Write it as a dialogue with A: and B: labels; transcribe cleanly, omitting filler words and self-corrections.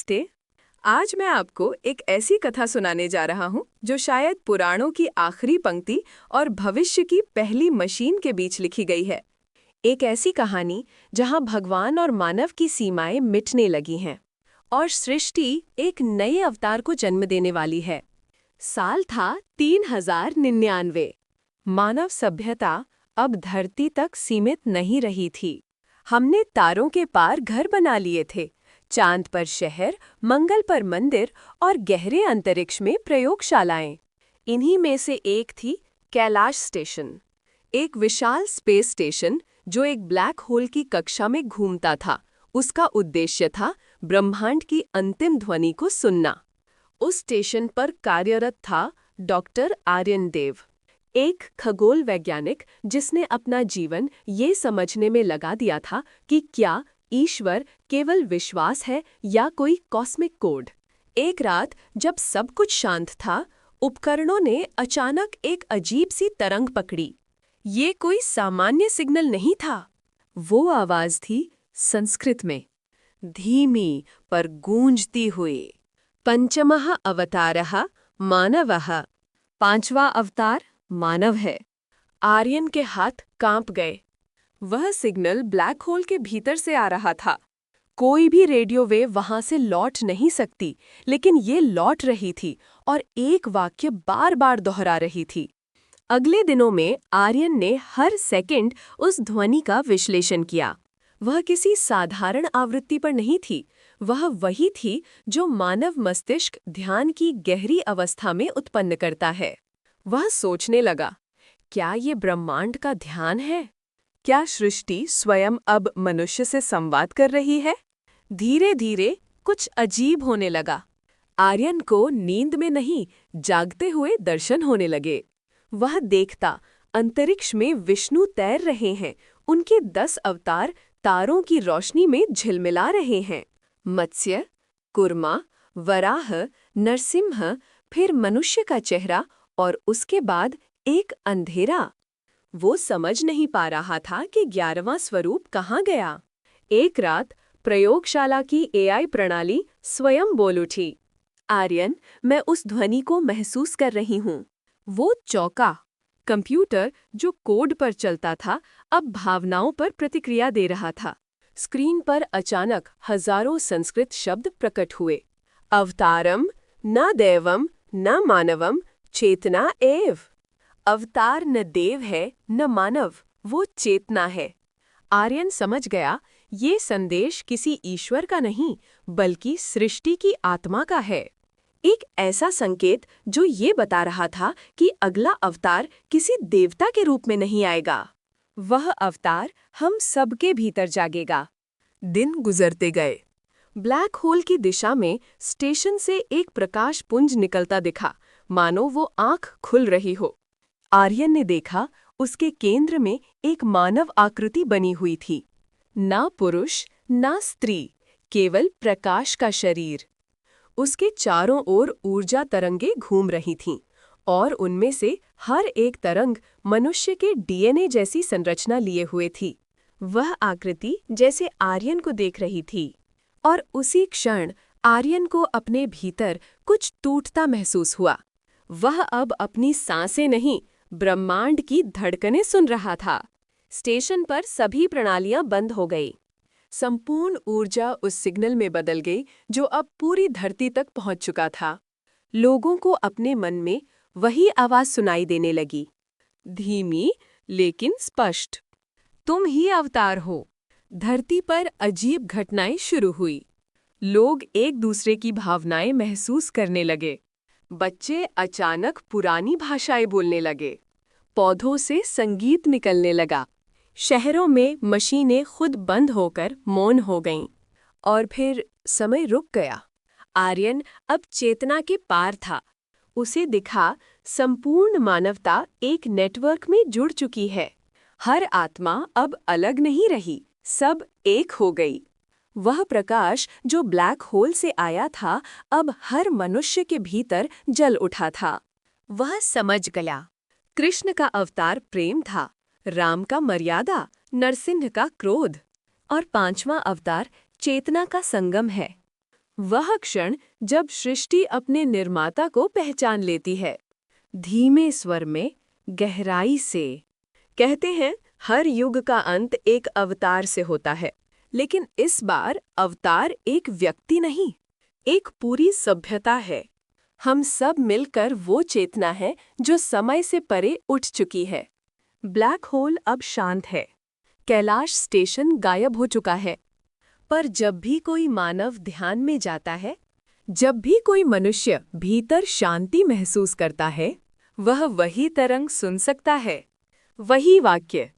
A: नमस्ते। आज मैं आपको एक ऐसी कथा सुनाने जा रहा हूँ जो शायद पुराणों की आखिरी पंक्ति और भविष्य की पहली मशीन के बीच लिखी गई है। एक ऐसी कहानी जहाँ भगवान और मानव की सीमाएं मिटने लगी हैं और सृष्टि एक नए अवतार को जन्म देने वाली है। साल था 3099। मानव सभ्यता अब धरती तक सीमित नहीं रही थी। हमने तारों के पार घर बना लिए थे, चांद पर शहर, मंगल पर मंदिर और गहरे अंतरिक्ष में प्रयोगशालाएं। इन्हीं में से एक थी कैलाश स्टेशन, एक विशाल स्पेस स्टेशन जो एक ब्लैक होल की कक्षा में घूमता था। उसका उद्देश्य था ब्रह्मांड की अंतिम ध्वनि को सुनना। उस स्टेशन पर कार्यरत था डॉक्टर आर्यन देव, एक खगोल वैज्ञानिक जिसने अपना जीवन ये समझने में लगा दिया था कि क्या ईश्वर केवल विश्वास है या कोई कॉस्मिक कोड। एक रात जब सब कुछ शांत था, उपकरणों ने अचानक एक अजीब सी तरंग पकड़ी। ये कोई सामान्य सिग्नल नहीं था। वो आवाज थी संस्कृत में, धीमी पर गूंजती हुई। पंचमः अवतारः मानवः। पांचवा अवतार मानव है। आर्यन के हाथ कांप गए। वह सिग्नल ब्लैक होल के भीतर से आ रहा था। कोई भी रेडियो वेव वहां से लौट नहीं सकती, लेकिन ये लौट रही थी और एक वाक्य बार बार दोहरा रही थी। अगले दिनों में आर्यन ने हर सेकंड उस ध्वनि का विश्लेषण किया। वह किसी साधारण आवृत्ति पर नहीं थी, वह वही थी जो मानव मस्तिष्क ध्यान की गहरी अवस्था में उत्पन्न करता है। वह सोचने लगा, क्या ये ब्रह्मांड का ध्यान है? क्या सृष्टि स्वयं अब मनुष्य से संवाद कर रही है? धीरे धीरे कुछ अजीब होने लगा। आर्यन को नींद में नहीं, जागते हुए दर्शन होने लगे। वह देखता, अंतरिक्ष में विष्णु तैर रहे हैं। उनके 10 अवतार तारों की रोशनी में झिलमिला रहे हैं। मत्स्य, कुर्मा, वराह, नरसिंह, फिर मनुष्य का चेहरा और उसके बाद एक अंधेरा। वो समझ नहीं पा रहा था कि 11वां स्वरूप कहाँ गया। एक रात प्रयोगशाला की एआई प्रणाली स्वयं बोल उठी, आर्यन, मैं उस ध्वनि को महसूस कर रही हूँ। वो चौंका। कंप्यूटर जो कोड पर चलता था अब भावनाओं पर प्रतिक्रिया दे रहा था। स्क्रीन पर अचानक हजारों संस्कृत शब्द प्रकट हुए। अवतारम न दैवम न मानवम चेतना एव। अवतार न देव है न मानव, वो चेतना है। आर्यन समझ गया, ये संदेश किसी ईश्वर का नहीं बल्कि सृष्टि की आत्मा का है। एक ऐसा संकेत जो ये बता रहा था कि अगला अवतार किसी देवता के रूप में नहीं आएगा। वह अवतार हम सबके भीतर जागेगा। दिन गुजरते गए। ब्लैक होल की दिशा में स्टेशन से एक प्रकाश पुंज निकलता दिखा, मानो वो आंख खुल रही हो। आर्यन ने देखा, उसके केंद्र में एक मानव आकृति बनी हुई थी। ना पुरुष ना स्त्री, केवल प्रकाश का शरीर। उसके चारों ओर ऊर्जा तरंगें घूम रही थीं और उनमें से हर एक तरंग मनुष्य के डीएनए जैसी संरचना लिए हुए थी। वह आकृति जैसे आर्यन को देख रही थी और उसी क्षण आर्यन को अपने भीतर कुछ टूटता महसूस हुआ। वह अब अपनी सांसें नहीं, ब्रह्मांड की धड़कनें सुन रहा था। स्टेशन पर सभी प्रणालियां बंद हो गई। संपूर्ण ऊर्जा उस सिग्नल में बदल गई जो अब पूरी धरती तक पहुंच चुका था। लोगों को अपने मन में वही आवाज सुनाई देने लगी, धीमी लेकिन स्पष्ट, तुम ही अवतार हो। धरती पर अजीब घटनाएं शुरू हुई। लोग एक दूसरे की भावनाएं महसूस करने लगे। बच्चे अचानक पुरानी भाषाएं बोलने लगे। पौधों से संगीत निकलने लगा। शहरों में मशीनें खुद बंद होकर मौन हो गईं। और फिर समय रुक गया। आर्यन अब चेतना के पार था। उसे दिखा, संपूर्ण मानवता एक नेटवर्क में जुड़ चुकी है। हर आत्मा अब अलग नहीं रही, सब एक हो गई। वह प्रकाश जो ब्लैक होल से आया था अब हर मनुष्य के भीतर जल उठा था। वह समझ गया, कृष्ण का अवतार प्रेम था, राम का मर्यादा, नरसिंह का क्रोध और 5वां अवतार चेतना का संगम है। वह क्षण जब सृष्टि अपने निर्माता को पहचान लेती है। धीमे स्वर में, गहराई से। कहते हैं हर युग का अंत एक अवतार से होता है, लेकिन इस बार अवतार एक व्यक्ति नहीं, एक पूरी सभ्यता है। हम सब मिलकर वो चेतना है जो समय से परे उठ चुकी है। ब्लैक होल अब शांत है। कैलाश स्टेशन गायब हो चुका है। पर जब भी कोई मानव ध्यान में जाता है, जब भी कोई मनुष्य भीतर शांति महसूस करता है, वह वही तरंग सुन सकता है, वही वाक्य,